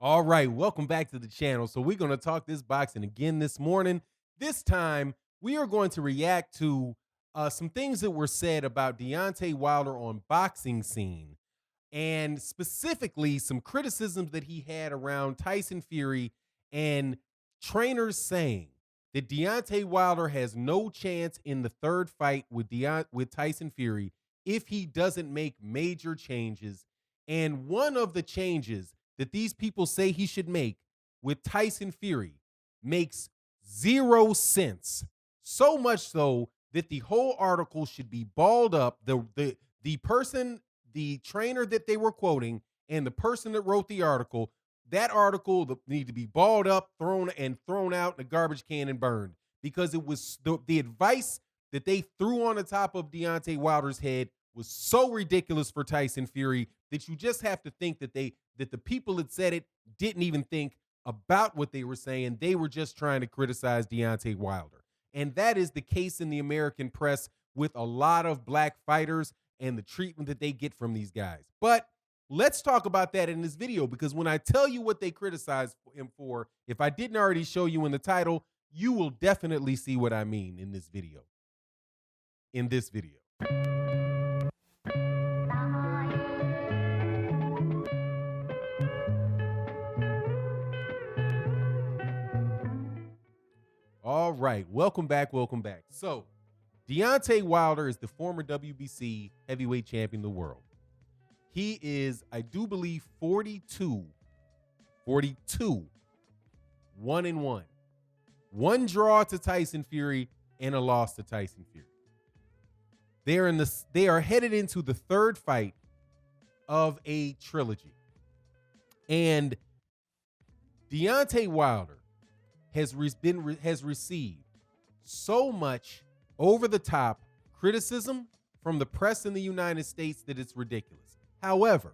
All right, welcome back to the channel. So we're going to talk this boxing again this morning. This time, we are going to react to some things that were said about Deontay Wilder on Boxing Scene, and specifically some criticisms that he had around Tyson Fury and trainers saying that Deontay Wilder has no chance in the third fight with Tyson Fury if he doesn't make major changes. And one of the changes that these people say he should make with Tyson Fury makes zero sense. So much so that the whole article should be balled up. The person, the trainer that they were quoting, and the person that wrote the article, that article need to be balled up, thrown out in the garbage can and burned, because it was the advice that they threw on the top of Deontay Wilder's head was so ridiculous for Tyson Fury that you just have to think that the people that said it didn't even think about what they were saying. They were just trying to criticize Deontay Wilder. And that is the case in the American press with a lot of black fighters and the treatment that they get from these guys. But let's talk about that in this video, because when I tell you what they criticize him for, if I didn't already show you in the title, you will definitely see what I mean in this video. All right, welcome back. So, Deontay Wilder is the former WBC heavyweight champion of the world. He is, I do believe, 42, 1-1. One draw to Tyson Fury and a loss to Tyson Fury. They are headed into the third fight of a trilogy. And Deontay Wilder has received so much over-the-top criticism from the press in the United States that it's ridiculous. However,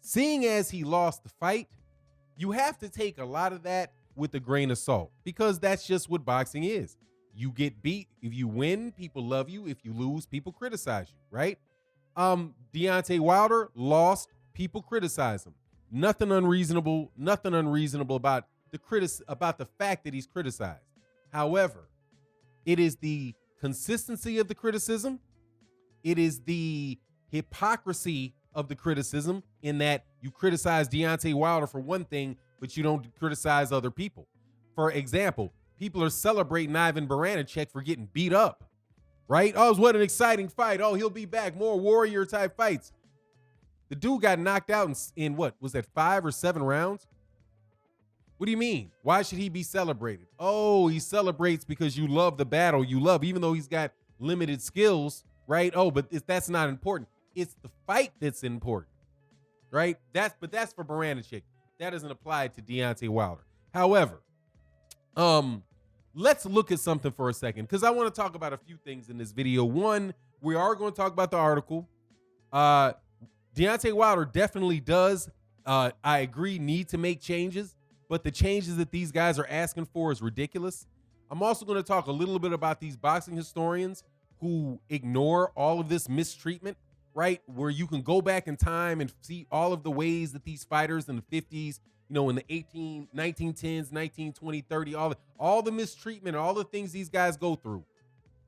seeing as he lost the fight, you have to take a lot of that with a grain of salt, because that's just what boxing is. You get beat. If you win, people love you. If you lose, people criticize you, right? Deontay Wilder lost, people criticize him. Nothing unreasonable about the fact that he's criticized. However, it is the consistency of the criticism. It is the hypocrisy of the criticism, in that you criticize Deontay Wilder for one thing, but you don't criticize other people. For example, people are celebrating Ivan Baranchyk for getting beat up, right? Oh, what an exciting fight. Oh, he'll be back. More warrior type fights. The dude got knocked out in what was that, 5 or 7 rounds? What do you mean? Why should he be celebrated? Oh, he celebrates because you love the battle you love, even though he's got limited skills, right? Oh, but that's not important. It's the fight that's important, right? That's for Baranchyk. That doesn't apply to Deontay Wilder. However, let's look at something for a second, because I want to talk about a few things in this video. One, we are going to talk about the article. Deontay Wilder definitely does, I agree, need to make changes. But the changes that these guys are asking for is ridiculous. I'm also going to talk a little bit about these boxing historians who ignore all of this mistreatment, right? Where you can go back in time and see all of the ways that these fighters in the 50s, in the 1910s, 1920, 30, all the mistreatment, all the things these guys go through.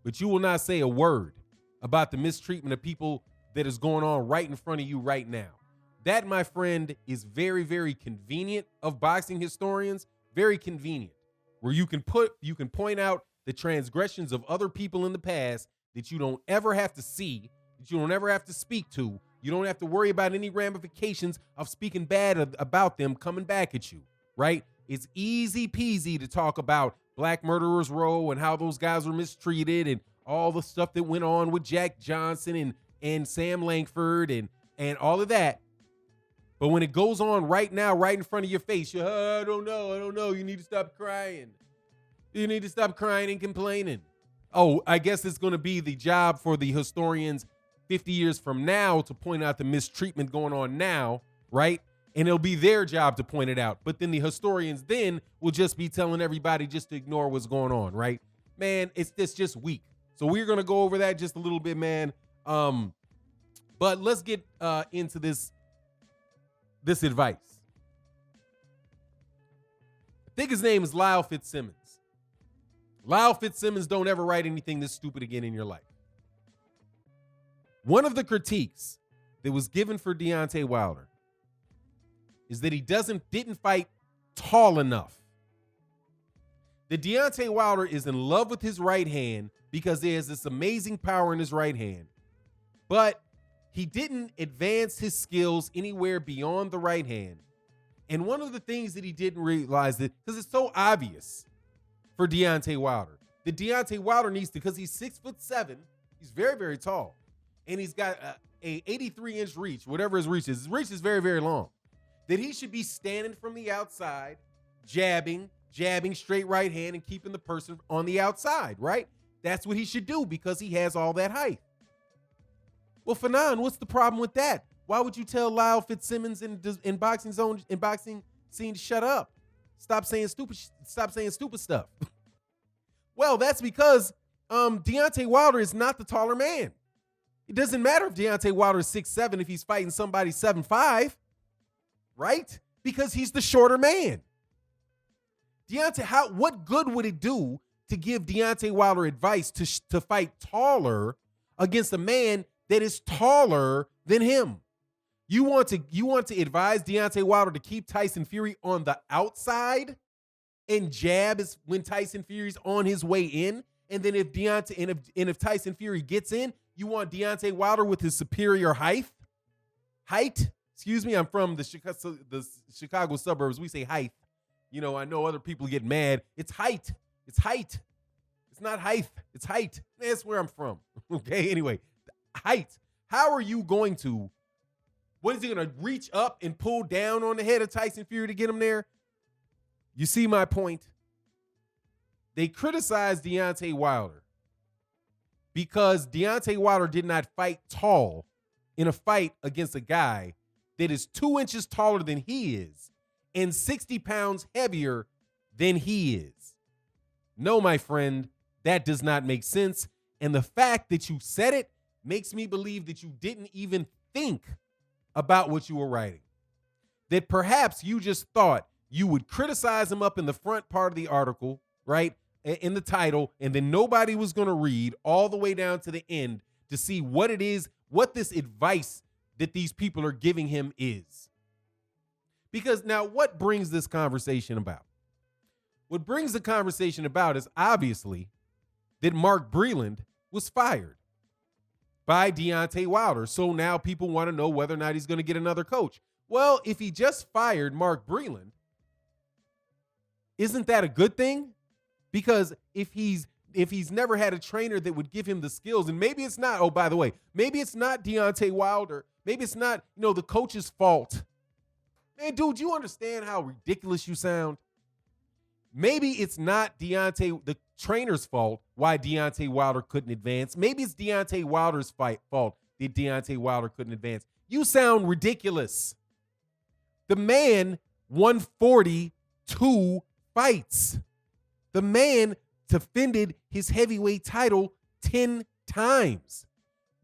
But you will not say a word about the mistreatment of people that is going on right in front of you right now. That, my friend, is very, very convenient of boxing historians. Very convenient, where you can point out the transgressions of other people in the past that you don't ever have to see, that you don't ever have to speak to. You don't have to worry about any ramifications of speaking bad about them coming back at you, right? It's easy peasy to talk about Black Murderers Row and how those guys were mistreated and all the stuff that went on with Jack Johnson and Sam Langford and all of that. But when it goes on right now, right in front of your face, you're, I don't know. You need to stop crying. You need to stop crying and complaining. Oh, I guess it's going to be the job for the historians 50 years from now to point out the mistreatment going on now, right? And it'll be their job to point it out. But then the historians then will just be telling everybody just to ignore what's going on, right? Man, it's just weak. So we're going to go over that just a little bit, man. But let's get into this advice. think his name is Lyle Fitzsimmons. Lyle Fitzsimmons, don't ever write anything this stupid again in your life. One of the critiques that was given for Deontay Wilder is that he didn't fight tall enough. That Deontay Wilder is in love with his right hand because he has this amazing power in his right hand, but he didn't advance his skills anywhere beyond the right hand. And one of the things that he didn't realize, that because it's so obvious for Deontay Wilder, that Deontay Wilder needs to, because he's 6'7", he's very, very tall, and he's got a 83-inch reach, whatever his reach is. His reach is very, very long. That he should be standing from the outside, jabbing straight right hand and keeping the person on the outside, right? That's what he should do because he has all that height. Well, Fanon, what's the problem with that? Why would you tell Lyle Fitzsimmons in boxing scene to shut up? Stop saying stupid stuff. Well, that's because Deontay Wilder is not the taller man. It doesn't matter if Deontay Wilder is 6'7" if he's fighting somebody 7'5", right? Because he's the shorter man. What good would it do to give Deontay Wilder advice to fight taller against a man that is taller than him? You want to advise Deontay Wilder to keep Tyson Fury on the outside and jab is when Tyson Fury's on his way in, and then if Tyson Fury gets in, you want Deontay Wilder with his superior height. Excuse me, I'm from the Chicago suburbs. We say height. You know, I know other people get mad. It's height. It's height. It's not height. It's height. That's where I'm from. Okay. Anyway, height. How are you going to? What is he going to reach up and pull down on the head of Tyson Fury to get him there? You see my point? They criticized Deontay Wilder because Deontay Wilder did not fight tall in a fight against a guy that is 2 inches taller than he is and 60 pounds heavier than he is. No, my friend, that does not make sense. And the fact that you said it makes me believe that you didn't even think about what you were writing. That perhaps you just thought you would criticize him up in the front part of the article, right, in the title, and then nobody was going to read all the way down to the end to see what it is, what this advice that these people are giving him is. Because now what brings this conversation about? What brings the conversation about is obviously that Mark Breland was fired by Deontay Wilder. So now people want to know whether or not he's going to get another coach. Well, if he just fired Mark Breland, isn't that a good thing? Because if he's never had a trainer that would give him the skills, and maybe it's not, oh, by the way, maybe it's not Deontay Wilder. Maybe it's not, the coach's fault. Man, dude, you understand how ridiculous you sound? Maybe it's not the trainer's fault why Deontay Wilder couldn't advance. Maybe it's Deontay Wilder's fault that Deontay Wilder couldn't advance. You sound ridiculous. The man won 42 fights. The man defended his heavyweight title 10 times.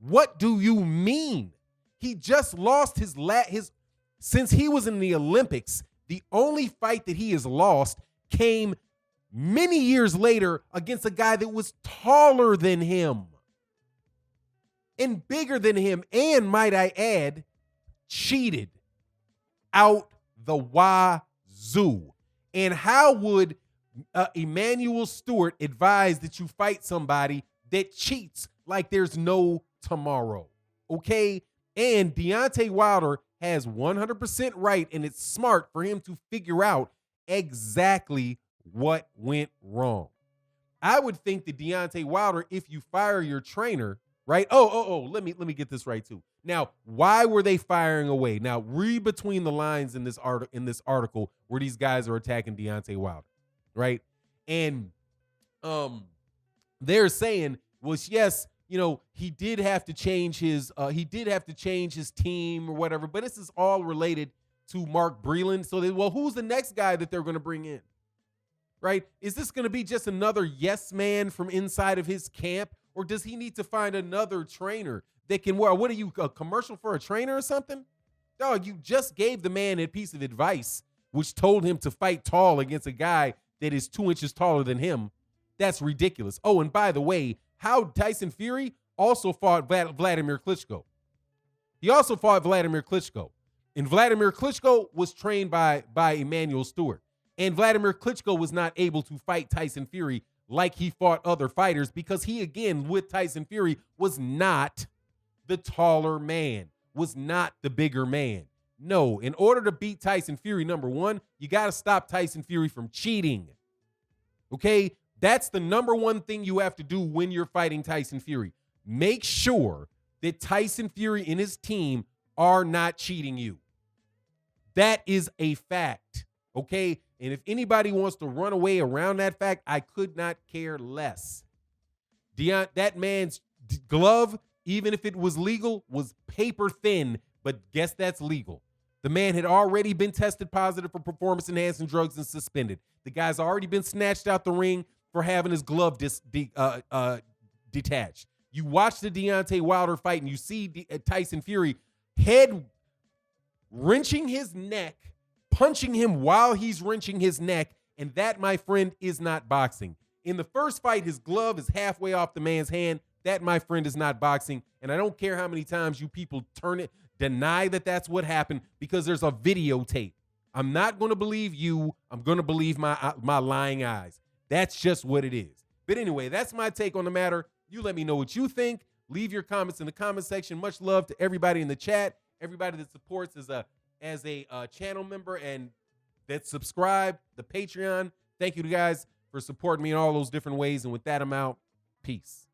What do you mean? He just lost his since he was in the Olympics, the only fight that he has lost came many years later against a guy that was taller than him and bigger than him, and might I add, cheated out the wazoo. And how would Emmanuel Stewart advise that you fight somebody that cheats like there's no tomorrow? Okay? And Deontay Wilder has 100% right, and it's smart for him to figure out exactly what went wrong. I would think that Deontay Wilder, if you fire your trainer, right? Let me get this right too. Now, why were they firing away? Now, read between the lines in this article where these guys are attacking Deontay Wilder, right? And they're saying, well, yes, he did have to change his team or whatever, but this is all related to Mark Breland. So who's the next guy that they're going to bring in? Right? Is this going to be just another yes man from inside of his camp, or does he need to find another trainer that can work? What are you, a commercial for a trainer or something? Dog, you just gave the man a piece of advice which told him to fight tall against a guy that is 2 inches taller than him. That's ridiculous. Oh, and by the way, how Tyson Fury also fought Vladimir Klitschko. He also fought Vladimir Klitschko. And Vladimir Klitschko was trained by Emmanuel Stewart. And Vladimir Klitschko was not able to fight Tyson Fury like he fought other fighters because he, again, with Tyson Fury, was not the taller man, was not the bigger man. No, in order to beat Tyson Fury, number one, you got to stop Tyson Fury from cheating. Okay? That's the number one thing you have to do when you're fighting Tyson Fury. Make sure that Tyson Fury and his team are not cheating you. That is a fact, okay? And if anybody wants to run away around that fact, I could not care less. That man's glove, even if it was legal, was paper thin, but guess that's legal. The man had already been tested positive for performance-enhancing drugs and suspended. The guy's already been snatched out the ring for having his glove detached. You watch the Deontay Wilder fight and you see Tyson Fury head wrenching his neck, punching him while he's wrenching his neck, and that, my friend, is not boxing. In the first fight, his glove is halfway off the man's hand. That, my friend, is not boxing, and I don't care how many times you people deny that that's what happened because there's a videotape. I'm not going to believe you. I'm going to believe my lying eyes. That's just what it is. But anyway, that's my take on the matter. You let me know what you think. Leave your comments in the comment section. Much love to everybody in the chat, everybody that supports as a channel member and that subscribe, the Patreon. Thank you guys for supporting me in all those different ways. And with that, I'm out. Peace.